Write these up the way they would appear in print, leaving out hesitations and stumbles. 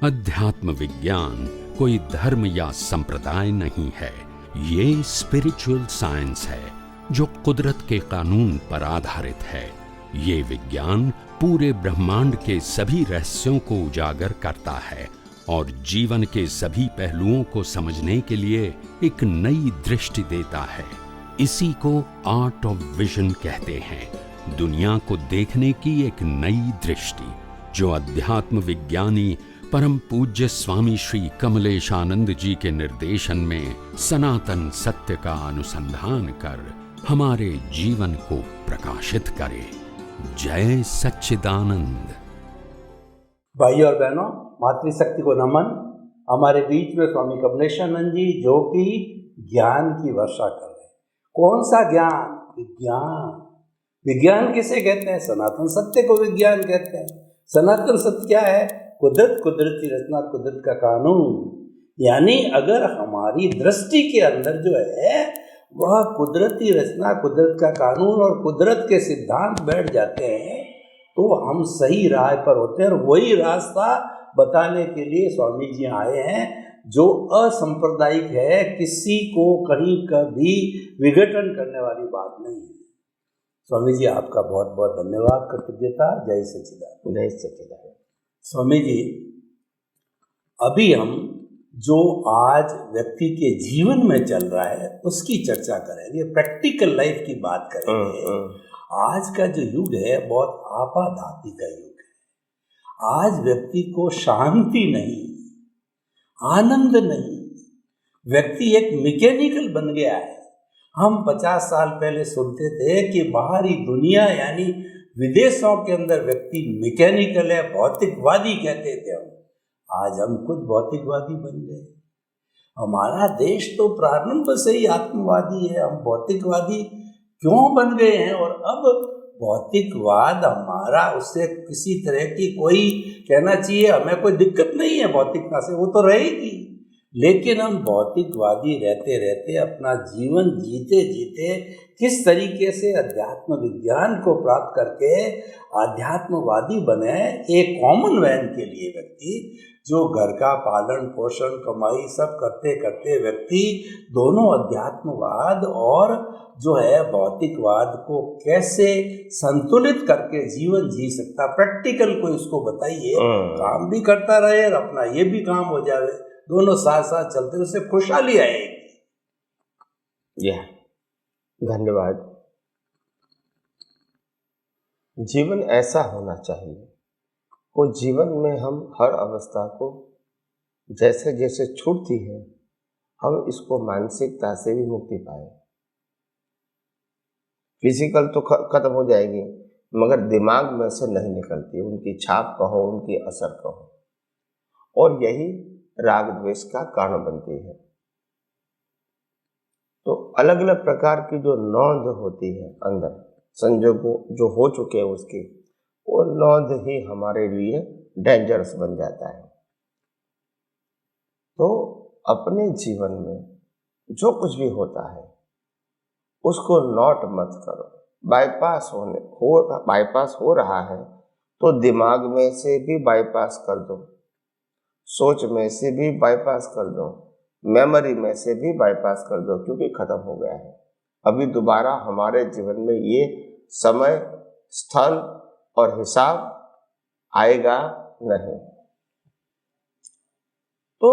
अध्यात्म विज्ञान कोई धर्म या संप्रदाय नहीं है, ये स्पिरिचुअल साइंस है जो कुदरत के कानून पर आधारित है। ये विज्ञान पूरे ब्रह्मांड के सभी रहस्यों को उजागर करता है और जीवन के सभी पहलुओं को समझने के लिए एक नई दृष्टि देता है। इसी को आर्ट ऑफ विजन कहते हैं, दुनिया को देखने की एक नई दृष्टि, जो अध्यात्म विज्ञानी परम पूज्य स्वामी श्री कमलेशानंद जी के निर्देशन में सनातन सत्य का अनुसंधान कर हमारे जीवन को प्रकाशित करे। जय सच्चिदानंद। भाइयों और बहनों, मातृशक्ति को नमन। हमारे बीच में स्वामी कमलेशानंद जी जो कि ज्ञान की वर्षा कर रहे हैं। कौन सा ज्ञान? विज्ञान। विज्ञान किसे कहते हैं? सनातन सत्य को विज्ञान कहते हैं। सनातन सत्य क्या है? कुदरत, कुदरती रचना, कुदरत का कानून। यानी अगर हमारी दृष्टि के अंदर जो है वह कुदरती रचना, कुदरत का कानून और कुदरत के सिद्धांत बैठ जाते हैं तो हम सही राह पर होते हैं। और वही रास्ता बताने के लिए स्वामी जी आए हैं, जो असंप्रदायिक है, किसी को कहीं कभी विघटन करने वाली बात नहीं है। स्वामी जी आपका बहुत बहुत धन्यवाद, कृतज्ञता। जय सच्चिदानंद। जय सच्चिदानंद। स्वामी जी, अभी हम जो आज व्यक्ति के जीवन में चल रहा है उसकी चर्चा करेंगे, प्रैक्टिकल लाइफ की बात करेंगे। आज का जो युग है बहुत आपाधापी का युग है। आज व्यक्ति को शांति नहीं, आनंद नहीं, व्यक्ति एक मैकेनिकल बन गया है। हम 50 साल पहले सुनते थे कि बाहरी दुनिया यानी विदेशों के अंदर व्यक्ति मैकेनिकल है, भौतिकवादी कहते थे हम। आज हम खुद भौतिकवादी बन गए। हमारा देश तो प्रारंभ से ही आत्मवादी है, हम भौतिकवादी क्यों बन गए हैं? और अब भौतिकवाद हमारा, उससे किसी तरह की कोई कहना चाहिए हमें कोई दिक्कत नहीं है भौतिकता से, वो तो रहेगी, लेकिन हम भौतिकवादी रहते रहते अपना जीवन जीते जीते किस तरीके से अध्यात्म विज्ञान को प्राप्त करके आध्यात्मवादी बने। एक कॉमन मैन के लिए व्यक्ति जो घर का पालन पोषण कमाई सब करते करते व्यक्ति दोनों अध्यात्मवाद और जो है भौतिकवाद को कैसे संतुलित करके जीवन जी सकता। प्रैक्टिकल कोई उसको बताइए, काम भी करता रहे और अपना ये भी काम हो जाए, दोनों साथ साथ चलते, उससे खुशहाली आएगी। धन्यवाद। जीवन ऐसा होना चाहिए वो जीवन में हम हर अवस्था को जैसे जैसे छूटती है हम इसको मानसिकता से भी मुक्ति पाए। फिजिकल तो खत्म हो जाएगी मगर दिमाग में से नहीं निकलती, उनकी छाप कहो, उनकी असर कहो, और यही राग द्वेष का कारण बनती है। तो अलग अलग प्रकार की जो नौंध होती है अंदर, संजोगों जो हो चुके हैं उसकी, वो नौंध ही हमारे लिए डेंजरस बन जाता है। तो अपने जीवन में जो कुछ भी होता है उसको नोट मत करो। बाईपास हो रहा है तो दिमाग में से भी बाईपास कर दो, सोच में से भी बाईपास कर दो, मेमोरी में से भी बाईपास कर दो, क्योंकि खत्म हो गया है। अभी दोबारा हमारे जीवन में ये समय, स्थल और हिसाब आएगा नहीं। तो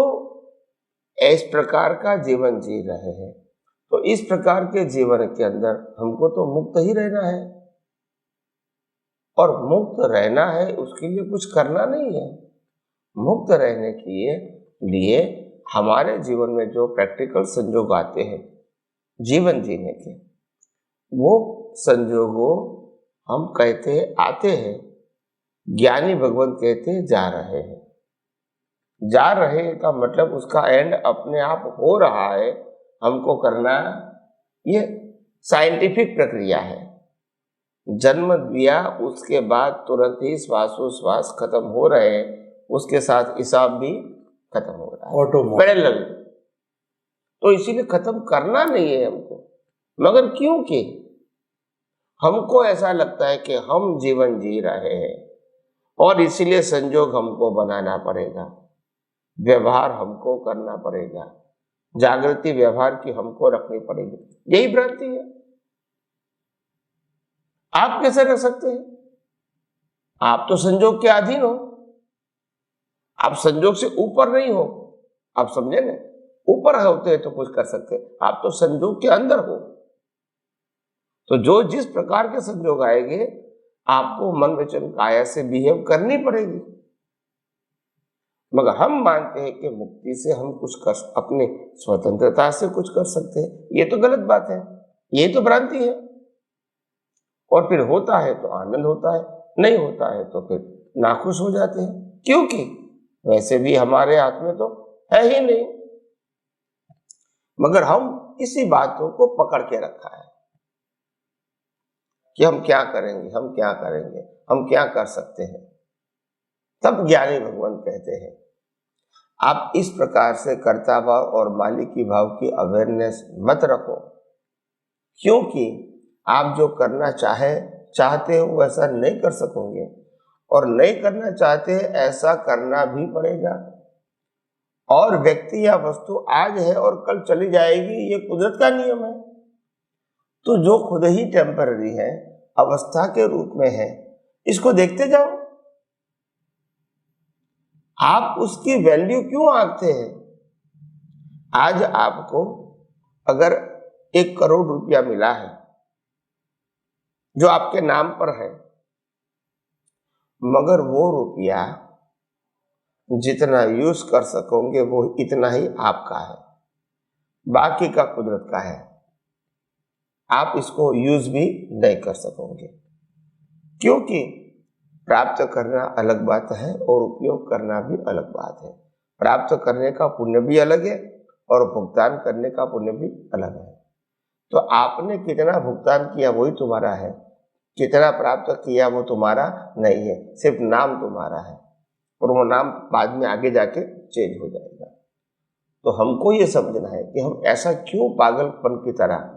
इस प्रकार का जीवन जी रहे हैं, तो इस प्रकार के जीवन के अंदर हमको तो मुक्त ही रहना है, और मुक्त रहना है उसके लिए कुछ करना नहीं है। मुक्त रहने के लिए हमारे जीवन में जो प्रैक्टिकल संजोग आते हैं जीवन जीने के, वो संजोगों हम कहते हैं आते हैं, ज्ञानी भगवंत कहते हैं जा रहे हैं। जा रहे का मतलब उसका एंड अपने आप हो रहा है, हमको करना, ये साइंटिफिक प्रक्रिया है। जन्म दिया उसके बाद तुरंत ही श्वासोश्वास खत्म हो रहे हैं, उसके साथ हिसाब भी खत्म हो रहा है पैरेलल। तो इसीलिए खत्म करना नहीं है हमको, मगर क्योंकि हमको ऐसा लगता है कि हम जीवन जी रहे हैं और इसीलिए संजोग हमको बनाना पड़ेगा। व्यवहार हमको करना पड़ेगा, जागृति व्यवहार की हमको रखनी पड़ेगी, यही भ्रांति है। आप कैसे रख सकते हैं? आप तो संजोग के अधीन हो, आप संजोग से ऊपर नहीं हो। आप समझे ना, ऊपर होते हैं तो कुछ कर सकते, आप तो संजोग के अंदर हो। तो जो जिस प्रकार के संजोग आएंगे आपको मन वचन काया से बिहेव करनी पड़ेगी। मगर हम मानते हैं कि मुक्ति से हम कुछ कर, अपने स्वतंत्रता से कुछ कर सकते हैं। ये तो गलत बात है, ये तो भ्रांति है। और फिर होता है तो आनंद होता है, नहीं होता है तो फिर नाखुश हो जाते हैं, क्योंकि वैसे भी हमारे हाथ में तो है ही नहीं। मगर हम इसी बातों को पकड़ के रखा है कि हम क्या करेंगे, हम क्या करेंगे, हम क्या कर सकते हैं। तब ज्ञानी भगवान कहते हैं आप इस प्रकार से कर्ता भाव और मालिकी भाव की अवेयरनेस मत रखो, क्योंकि आप जो करना चाहते हो वैसा नहीं कर सकोगे, और नहीं करना चाहते ऐसा करना भी पड़ेगा। और व्यक्ति या वस्तु आज है और कल चली जाएगी, ये कुदरत का नियम है। तो जो खुद ही टेम्पररी है, अवस्था के रूप में है, इसको देखते जाओ। आप उसकी वैल्यू क्यों आंकते हैं? आज आपको अगर 1 करोड़ रुपया मिला है जो आपके नाम पर है, मगर वो रुपया जितना यूज कर सकोगे वो इतना ही आपका है, बाकी का कुदरत का है। आप इसको यूज भी नहीं कर सकोगे, क्योंकि प्राप्त करना अलग बात है और उपयोग करना भी अलग बात है। प्राप्त करने का पुण्य भी अलग है और भुगतान करने का पुण्य भी अलग है। तो आपने कितना भुगतान किया वही तुम्हारा है, कितना प्राप्त किया वो तुम्हारा नहीं है, सिर्फ नाम तुम्हारा है, और वो नाम बाद में आगे जाके चेंज हो जाएगा। तो हमको ये समझना है कि हम ऐसा क्यों पागलपन की तरह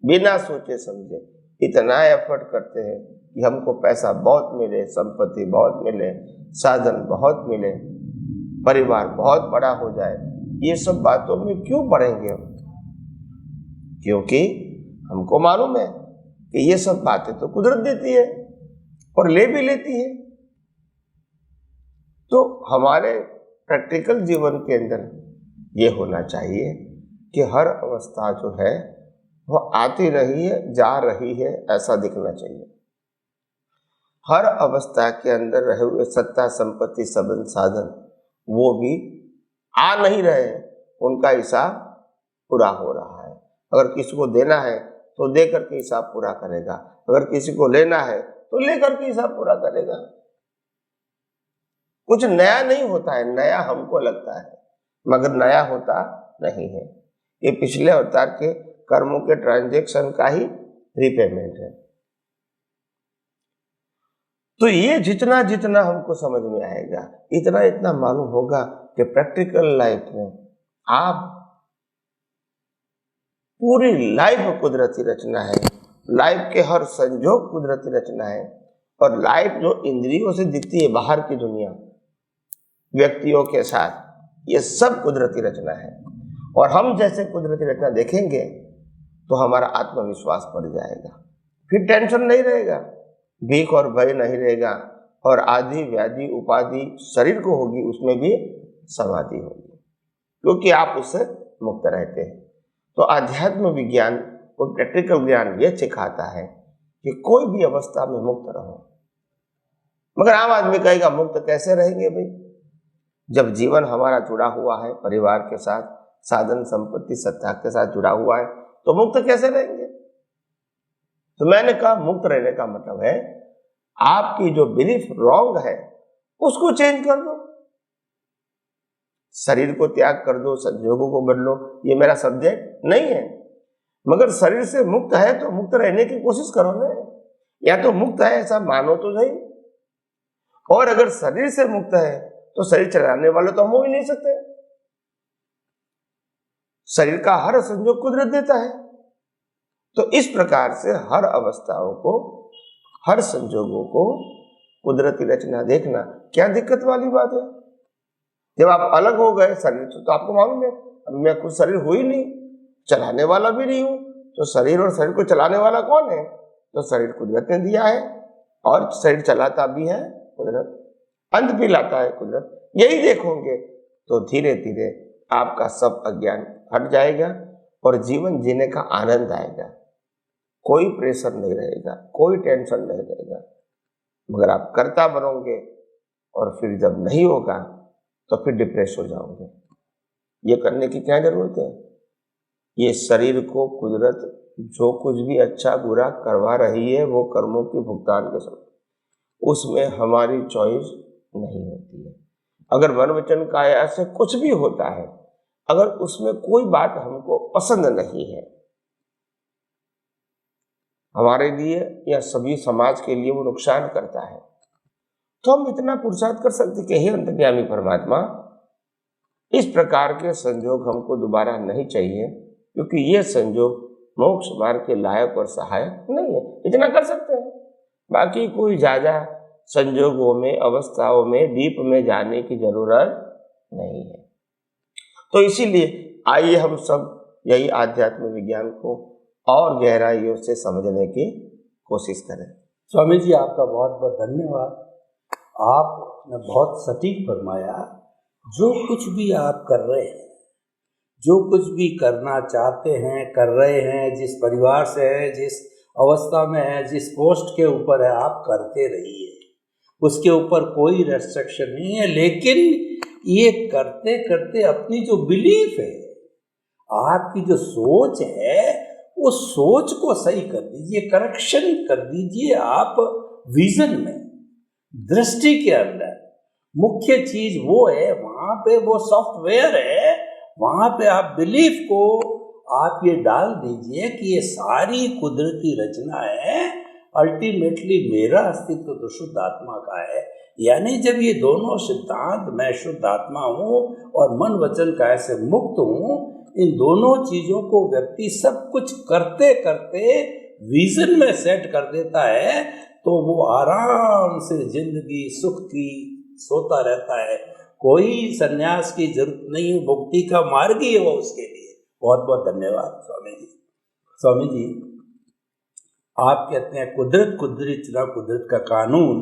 बिना सोचे समझे इतना एफर्ट करते हैं कि हमको पैसा बहुत मिले, संपत्ति बहुत मिले, साधन बहुत मिले, परिवार बहुत बड़ा हो जाए। ये सब बातों में क्यों पड़ेंगे हम? क्योंकि हमको मालूम है कि ये सब बातें तो कुदरत देती है और ले भी लेती है। तो हमारे प्रैक्टिकल जीवन के अंदर ये होना चाहिए कि हर अवस्था जो है वो आती रही है, जा रही है, ऐसा दिखना चाहिए। हर अवस्था के अंदर रहे हुए सत्ता, संपत्ति, संबंध, साधन वो भी आ नहीं रहे, उनका हिसाब पूरा हो रहा है। अगर किसी को देना है तो दे करके हिसाब पूरा करेगा, अगर किसी को लेना है तो ले करके हिसाब पूरा करेगा। कुछ नया नहीं होता है, नया हमको लगता है मगर नया होता नहीं है। ये पिछले अवतार के कर्मों के ट्रांजैक्शन का ही रिपेमेंट है। तो ये जितना जितना हमको समझ में आएगा, इतना इतना मालूम होगा कि प्रैक्टिकल लाइफ में आप पूरी लाइफ कुदरती रचना है, लाइफ के हर संजोग कुदरती रचना है, और लाइफ जो इंद्रियों से दिखती है बाहर की दुनिया व्यक्तियों के साथ, ये सब कुदरती रचना है। और हम जैसे कुदरती रचना देखेंगे तो हमारा आत्मविश्वास बढ़ जाएगा, फिर टेंशन नहीं रहेगा, भीख और भय नहीं रहेगा, और आदि व्याधि उपाधि शरीर को होगी उसमें भी समाधि होगी, क्योंकि आप उससे मुक्त रहते हैं। तो आध्यात्म विज्ञान और प्रैक्टिकल ज्ञान ये सिखाता है कि कोई भी अवस्था में मुक्त रहो। मगर आम आदमी कहेगा मुक्त कैसे रहेंगे भाई? जब जीवन हमारा जुड़ा हुआ है परिवार के साथ, साधन संपत्ति सत्ता के साथ जुड़ा हुआ है, तो मुक्त कैसे रहेंगे? तो मैंने कहा मुक्त रहने का मतलब है आपकी जो बिलीफ रॉन्ग है उसको चेंज कर दो, शरीर को त्याग कर दो, संजोगों को बदलो। ये मेरा सब्जेक्ट नहीं है, मगर शरीर से मुक्त है तो मुक्त रहने की कोशिश करो ना, या तो मुक्त है ऐसा मानो तो सही। और अगर शरीर से मुक्त है तो शरीर चलाने वाले तो हम हो ही नहीं सकते। शरीर का हर संजोग कुदरत देता है। तो इस प्रकार से हर अवस्थाओं को, हर संजोगों को कुदरती रचना देखना क्या दिक्कत वाली बात है? जब आप अलग हो गए शरीर तो आपको मालूम है अभी मैं कुछ शरीर हो ही नहीं, चलाने वाला भी नहीं हूँ, तो शरीर और शरीर को चलाने वाला कौन है? तो शरीर कुदरत ने दिया है और शरीर चलाता भी है कुदरत, अंत भी लाता है कुदरत। यही देखोगे तो धीरे धीरे आपका सब अज्ञान हट जाएगा और जीवन जीने का आनंद आएगा। कोई प्रेशर नहीं रहेगा, कोई टेंशन नहीं रहेगा। मगर आप कर्ता बनोगे और फिर जब नहीं होगा तो फिर डिप्रेस हो जाओगे। ये करने की क्या जरूरत है? ये शरीर को कुदरत जो कुछ भी अच्छा बुरा करवा रही है वो कर्मों के भुगतान के समय, उसमें हमारी चॉइस नहीं होती है। अगर मन वचन काया से कुछ भी होता है, अगर उसमें कोई बात हमको पसंद नहीं है, हमारे लिए या सभी समाज के लिए वो नुकसान करता है, तो हम इतना पुरुषार्थ कर सकते कि हे अंतर्यामी परमात्मा, इस प्रकार के संजोग हमको दोबारा नहीं चाहिए, क्योंकि ये संजोग मोक्ष मार्ग के लायक और सहायक नहीं है। इतना कर सकते हैं, बाकी कोई ज्यादा संजोगों में अवस्थाओं में डीप में जाने की जरूरत नहीं है। तो इसीलिए आइए हम सब यही आध्यात्म विज्ञान को और गहराइयों से समझने की कोशिश करें। स्वामी जी आपका बहुत बहुत धन्यवाद। आपने बहुत सटीक फरमाया। जो कुछ भी आप कर रहे हैं, जो कुछ भी करना चाहते हैं, कर रहे हैं, जिस परिवार से है, जिस अवस्था में है, जिस पोस्ट के ऊपर है, आप करते रहिए, उसके ऊपर कोई रेस्ट्रिक्शन नहीं है। लेकिन ये करते करते अपनी जो बिलीफ है, आपकी जो सोच है, उस सोच को सही कर दीजिए, करेक्शन कर दीजिए। आप विजन में, दृष्टि के अंदर मुख्य चीज वो है, वहां पे वो सॉफ्टवेयर है, वहां पे आप बिलीफ को आप ये डाल दीजिए कि ये सारी कुदरती रचना है, अल्टीमेटली मेरा अस्तित्व तो शुद्ध आत्मा का है। यानी जब ये दोनों सिद्धांत, मैं शुद्ध आत्मा हूँ और मन वचन काया से मुक्त हूँ, इन दोनों चीजों को व्यक्ति सब कुछ करते करते विजन में सेट कर देता है, तो वो आराम से जिंदगी सुख की सोता रहता है। कोई संन्यास की जरूरत नहीं है, मुक्ति का मार्ग ही है वो उसके लिए। बहुत बहुत धन्यवाद स्वामी जी। स्वामी जी, आप कहते हैं कुदरत कुदरत का कानून,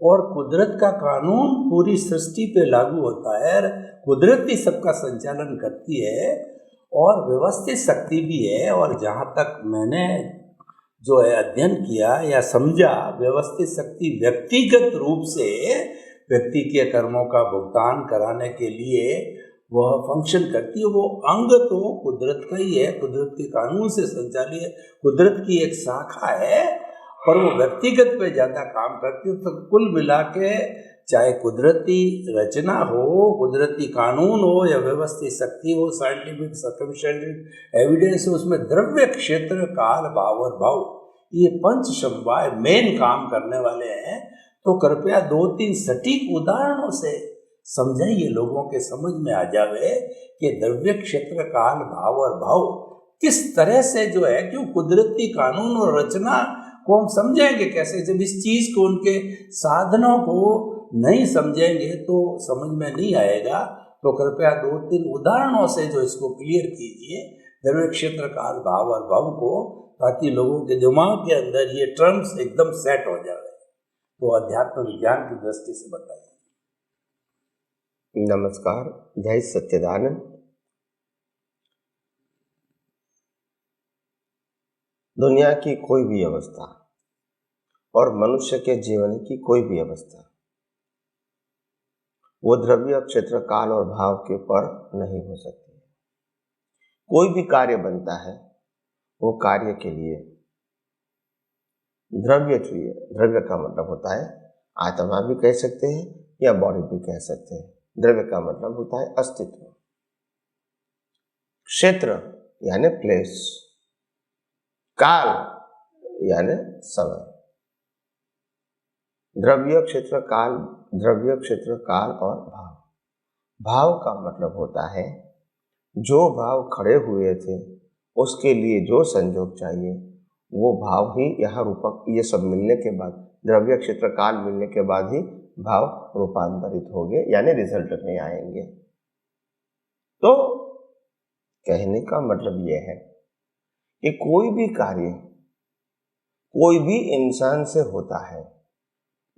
और कुदरत का कानून पूरी सृष्टि पे लागू होता है। कुदरत ही सबका संचालन करती है और व्यवस्थित शक्ति भी है। और जहाँ तक मैंने जो है अध्ययन किया या समझा, व्यवस्थित शक्ति व्यक्तिगत रूप से व्यक्ति के कर्मों का भुगतान कराने के लिए वह फंक्शन करती है। वो अंग तो कुदरत का ही है, कुदरत के कानून से संचालित कुदरत की एक शाखा है, पर वो व्यक्तिगत पे ज़्यादा काम करती है। तो कुल मिला के चाहे कुदरती रचना हो, कुदरती कानून हो या व्यवस्थित शक्ति हो, साइंटिफिक सर्कमस्टेंशियल एविडेंस हो, उसमें द्रव्य, क्षेत्र, काल, भाव और भाव, ये पंच समवाय मेन काम करने वाले हैं। तो कृपया 2-3 सटीक उदाहरणों से समझाइए, लोगों के समझ में आ जावे कि द्रव्य, क्षेत्र, काल, भाव और भाव किस तरह से जो है, क्यों कुदरती कानून और रचना को हम समझेंगे कैसे? जब इस चीज को, उनके साधनों को नहीं समझेंगे तो समझ में नहीं आएगा। तो कृपया 2-3 उदाहरणों से जो इसको क्लियर कीजिए, द्रव्य, क्षेत्र, काल, भाव और भाव को, ताकि लोगों के दिमाग के अंदर ये टर्म्स एकदम सेट हो जाए। तो अध्यात्म विज्ञान की दृष्टि से बताइए। नमस्कार, जय सच्चिदानंद। दुनिया की कोई भी अवस्था और मनुष्य के जीवन की कोई भी अवस्था, वो द्रव्य, क्षेत्र, काल और भाव के पर नहीं हो सकती। कोई भी कार्य बनता है, वो कार्य के लिए द्रव्य चाहिए। द्रव्य का मतलब होता है आत्मा भी कह सकते हैं या बॉडी भी कह सकते हैं। द्रव्य का मतलब होता है अस्तित्व। क्षेत्र यानी प्लेस, काल यानी समय। द्रव्य, क्षेत्र, काल, द्रव्य, क्षेत्र, काल और भाव। भाव का मतलब होता है जो भाव खड़े हुए थे, उसके लिए जो संजोग चाहिए वो भाव ही यहाँ रूपक, ये सब मिलने के बाद, द्रव्य क्षेत्र काल मिलने के बाद ही भाव रूपांतरित होंगे, यानी रिजल्ट में आएंगे। तो कहने का मतलब यह है कि कोई भी कार्य कोई भी इंसान से होता है,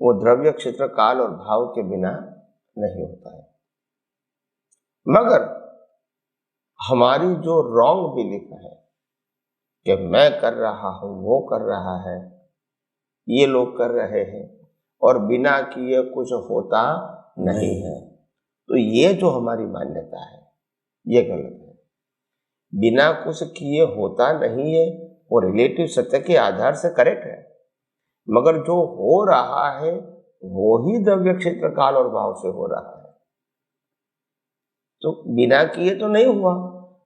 वो द्रव्य क्षेत्र काल और भाव के बिना नहीं होता है। मगर हमारी जो रॉन्ग बिलीफ है कि मैं कर रहा हूं, वो कर रहा है, ये लोग कर रहे हैं और बिना किए कुछ होता नहीं है, तो ये जो हमारी मान्यता है ये गलत है। बिना कुछ किए होता नहीं है, वो रिलेटिव सत्य के आधार से करेक्ट है, मगर जो हो रहा है वो ही द्रव्य क्षेत्र काल और भाव से हो रहा है। तो बिना किए तो नहीं हुआ,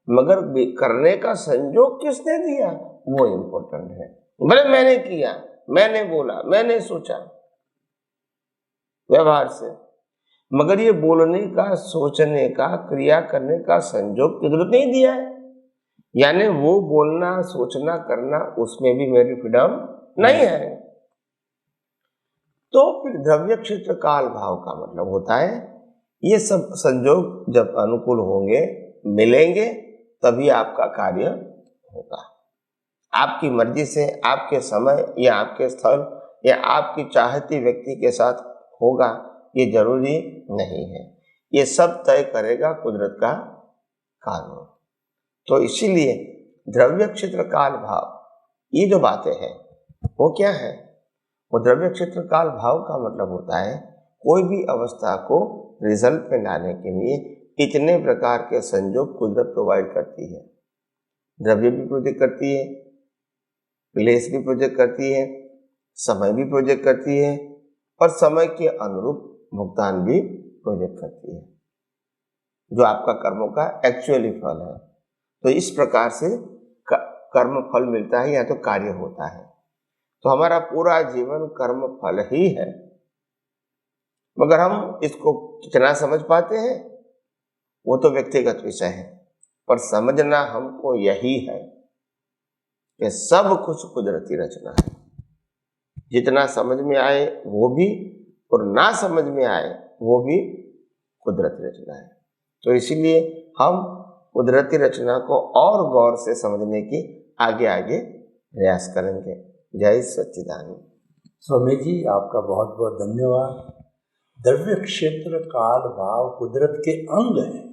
मगर करने का संयोग किसने दिया वो इम्पोर्टेंट है। भले मैंने किया, मैंने बोला, मैंने सोचा व्यवहार से, मगर ये बोलने का, सोचने का, क्रिया करने का संयोग कुदरत नहीं दिया है, यानी वो बोलना, सोचना, करना उसमें भी मेरी फ्रीडम नहीं है। तो फिर द्रव्य क्षेत्र काल भाव का मतलब होता है ये सब संयोग जब अनुकूल होंगे, मिलेंगे, तभी आपका कार्य होगा। आपकी मर्जी से, आपके समय या आपके स्थल या आपकी चाहती व्यक्ति के साथ होगा ये जरूरी नहीं है, ये सब तय करेगा कुदरत का कानून। तो इसीलिए द्रव्य क्षेत्र काल भाव ये जो बातें हैं वो क्या है, वो द्रव्य क्षेत्र काल भाव का मतलब होता है कोई भी अवस्था को रिजल्ट में लाने के लिए इतने प्रकार के संयोग कुदरत प्रोवाइड करती है। द्रव्य भी प्रोजेक्ट करती है, प्लेस भी प्रोजेक्ट करती है, समय भी प्रोजेक्ट करती है और समय के अनुरूप भुगतान भी प्रोजेक्ट करती है, जो आपका कर्मों का एक्चुअली फल है। तो इस प्रकार से कर्म फल मिलता है या तो कार्य होता है। तो हमारा पूरा जीवन कर्म फल ही है, मगर हम इसको कितना समझ पाते हैं वो तो व्यक्तिगत विषय है, पर समझना हमको यही है कि सब कुछ कुदरती रचना है। जितना समझ में आए वो भी और ना समझ में आए वो भी कुदरती रचना है। तो इसीलिए हम कुदरती रचना को और गौर से समझने की आगे आगे प्रयास करेंगे। जय सच्चिदानंद। स्वामी जी आपका बहुत बहुत धन्यवाद। द्रव्य क्षेत्र काल भाव कुदरत के अंग हैं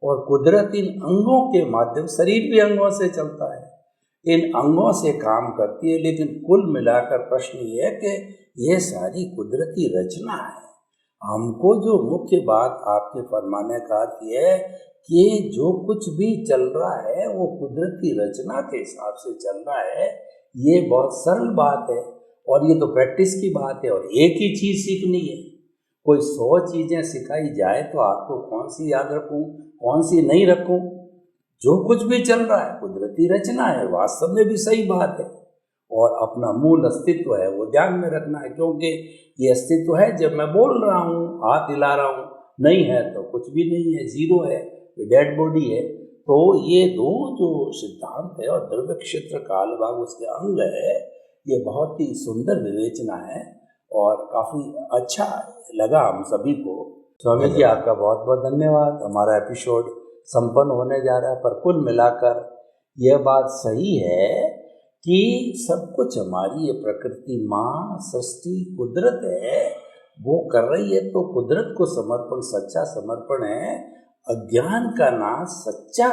और कुदरत इन अंगों के माध्यम, शरीर भी अंगों से चलता है, इन अंगों से काम करती है, लेकिन कुल मिलाकर प्रश्न ये है कि यह सारी कुदरती रचना है। हमको जो मुख्य बात आपके फरमाने का यह है कि जो कुछ भी चल रहा है वो कुदरती रचना के हिसाब से चल रहा है। ये बहुत सरल बात है और ये तो प्रैक्टिस की बात है और एक ही चीज़ सीखनी है। कोई 100 चीज़ें सिखाई जाए तो आपको कौन सी याद रखूं, कौन सी नहीं रखूं। जो कुछ भी चल रहा है कुदरती रचना है, वास्तव में भी सही बात है और अपना मूल अस्तित्व है वो ध्यान में रखना है, क्योंकि ये अस्तित्व है जब मैं बोल रहा हूँ, हाथ हिला रहा हूँ, नहीं है तो कुछ भी नहीं है, जीरो है, डेड बॉडी है। तो ये दो जो सिद्धांत है और द्रव्य क्षेत्र काल भाव उसके अंग है, ये बहुत ही सुंदर विवेचना है और काफ़ी अच्छा लगा हम सभी को। स्वामी जी आपका बहुत बहुत धन्यवाद। हमारा एपिसोड संपन्न होने जा रहा है, पर कुल मिलाकर यह बात सही है कि सब कुछ हमारी ये प्रकृति माँ, सृष्टि, कुदरत है, वो कर रही है। तो कुदरत को समर्पण सच्चा समर्पण है। अज्ञान का नाश सच्चा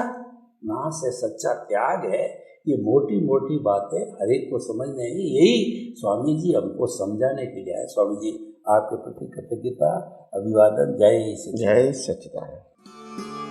नाश है, सच्चा त्याग है। ये मोटी मोटी बातें हर एक को समझ नहीं, यही स्वामी जी हमको समझाने के लिए आए। स्वामी जी आपके प्रति कृतज्ञता, अभिवादन। जय सच्चिदानंद। जय सच्चिदानंद।